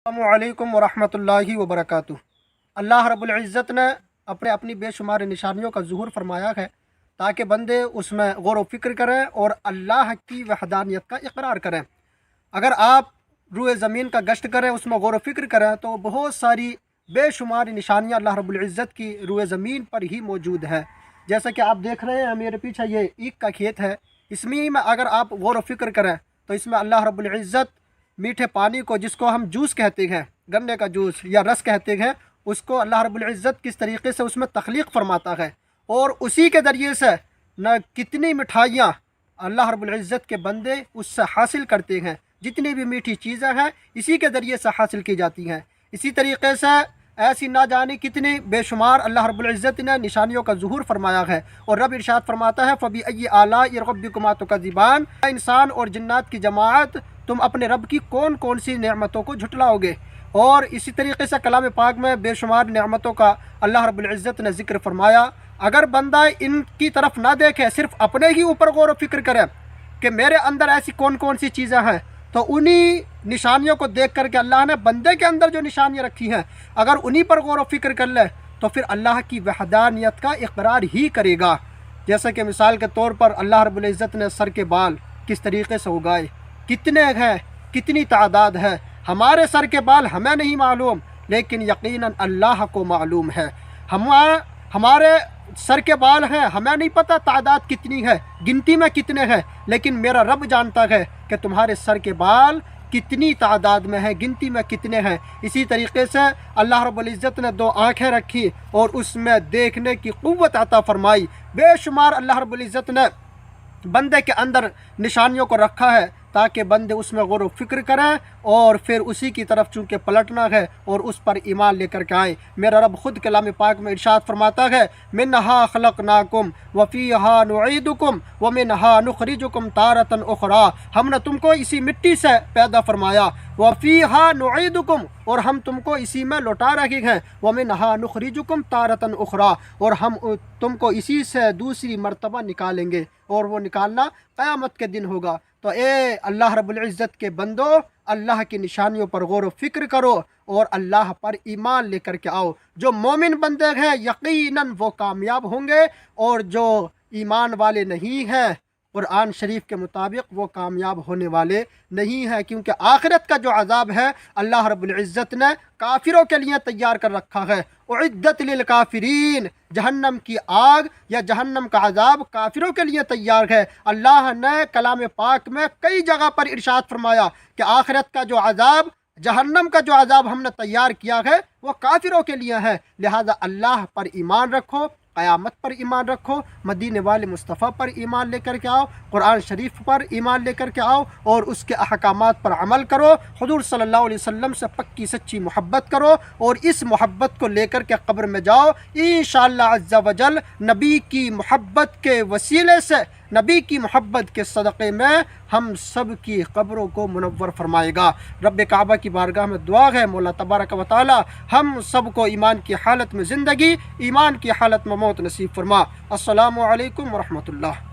अस्सलामुअलैकुम वरहमतुल्लाहि वबरकातुहू। अल्लाह रब्बुल इज़्ज़त ने अपनी बेशुमार निशानियों का ज़ुहूर फरमाया है ताकि बंदे उसमें गौर व फिक्र करें और अल्लाह की वहदानियत का इकरार करें। अगर आप रूए ज़मीन का गश्त करें, उसमें गौर व फिक्र करें, तो बहुत सारी बेशुमार निशानियाँ अल्लाह रब्बुल इज़्ज़त की रूए ज़मीन पर ही मौजूद है। जैसा कि आप देख रहे हैं, मेरे पीछे ये ईख का खेत है। इसमें अगर आप गौर व फिक्र करें तो इसमें अल्लाह रब्बुल इज़्ज़त मीठे पानी को, जिसको हम जूस कहते हैं, गन्ने का जूस या रस कहते हैं, उसको अल्लाह रब्बुल इज़्ज़त किस तरीके से उसमें तख्लीक फरमाता है और उसी के ज़रिए से न कितनी मिठाइयाँ अल्लाह रब्बुल इज़्ज़त के बंदे उससे हासिल करते हैं। जितनी भी मीठी चीज़ें हैं इसी के ज़रिए से हासिल की जाती हैं। इसी तरीके से ऐसी ना जाने कितनी बेशुमार अल्लाह रब्बुल इज़्ज़त ने निशानियों का ज़ुहूर फरमाया है। और रब इरशाद फरमाता है, फ़बी आलाई रब्बिकुमा तुकज़्ज़िबान, इंसान और जिन्नात की जमात, तुम अपने रब की कौन कौन सी नेमतों को झुटलाओगे। और इसी तरीके से कलाम पाक में बेशुमार नेमतों का अल्लाह रब्बुल इज़्ज़त ने ज़िक्र फरमाया। अगर बंदा इनकी तरफ ना देखे, सिर्फ अपने ही ऊपर गौर व फिक्र करे कि मेरे अंदर ऐसी कौन कौन सी चीज़ें हैं, तो उन्हीं निशानियों को देख करके अल्लाह ने बंदे के अंदर जो निशानियाँ रखी हैं, अगर उन्हीं पर गौर व फिक्र कर ले तो फिर अल्लाह की वहदानियत का इकरार ही करेगा। जैसे कि मिसाल के तौर पर अल्लाह रब्बुल इज़्ज़त ने सर के बाल किस तरीके से उगाए, कितने हैं, कितनी तादाद है। हमारे सर के बाल हमें नहीं मालूम, लेकिन यकीनन अल्लाह को मालूम है। हमारे सर के बाल हैं, हमें नहीं पता तादाद कितनी है, गिनती में कितने हैं, लेकिन मेरा रब जानता है कि तुम्हारे सर के बाल कितनी तादाद में है, गिनती में कितने हैं। इसी तरीके से अल्लाह रब्बुल इज़्ज़त ने दो आँखें रखी और उसमें देखने की क़ुव्वत अता फरमाई। बेशुमार अल्लाह रब्बुल इज़्ज़त ने बंदे के अंदर निशानियों को रखा है ताकि बंदे उसमें गौर व फिक्र करें और फिर उसी की तरफ चूँकि पलटना है और उस पर ईमान लेकर के आए। मेरा रब खुद कलाम पाक में इरशाद फरमाता है, मिन्हा खलक़नाकुम व फ़ीहा नुईदुकुम व मिन्हा नुख़रिजुकुम तारतन उख़रा। हमने तुमको इसी मिट्टी से पैदा फरमाया, व फ़ीहा नुईदुकुम, और हम तुमको इसी में लौटा रहे हैं, व मिन्हा नुख़रिजुकुम तारतन उख़रा, और हम तुमको इसी से दूसरी मर्तबा निकालेंगे और वो निकालना क़यामत के दिन होगा। तो ए अल्लाह रब्बुल इज़्ज़त के बंदो, अल्लाह की निशानियों पर गौर व फिक्र करो और अल्लाह पर ईमान लेकर के आओ। जो मोमिन बंदे हैं यकीनन वो कामयाब होंगे, और जो ईमान वाले नहीं हैं कुरान शरीफ के मुताबिक वो कामयाब होने वाले नहीं हैं, क्योंकि आखिरत का जो अज़ाब है अल्लाह रब्बुल इज़्ज़त ने काफिरों के लिए तैयार कर रखा है। उइद्दत लिल काफिरीन, जहन्नम की आग या जहन्नम का अज़ाब काफिरों के लिए तैयार है। अल्लाह ने कलाम पाक में कई जगह पर इरशाद फरमाया कि आखिरत का जो अज़ाब, जहन्नम का जो अज़ाब हमने तैयार किया है वो काफिरों के लिए है। लिहाजा अल्लाह पर ईमान रखो, क़यामत पर ईमान रखो, मदीने वाले मुस्तफ़ा पर ईमान लेकर के आओ, कुरान शरीफ पर ईमान लेकर के आओ और उसके अहकामात पर अमल करो। हुज़ूर सल्लल्लाहु अलैहि वसल्लम से पक्की सच्ची मोहब्बत करो और इस मोहब्बत को लेकर के कब्र में जाओ। इंशाअल्लाह अज़्ज़ा वजल नबी की मोहब्बत के वसीले से, नबी की मोहब्बत के सदक़े में हम सब की कब्रों को मुनव्वर फरमाएगा। रब काबा की बारगाह में दुआ है, मौला तबारक व तआला हम सब को ईमान की हालत में ज़िंदगी, ईमान की हालत में मौत नसीब फरमा। अस्सलामु अलैकुम व रहमतुल्लाह।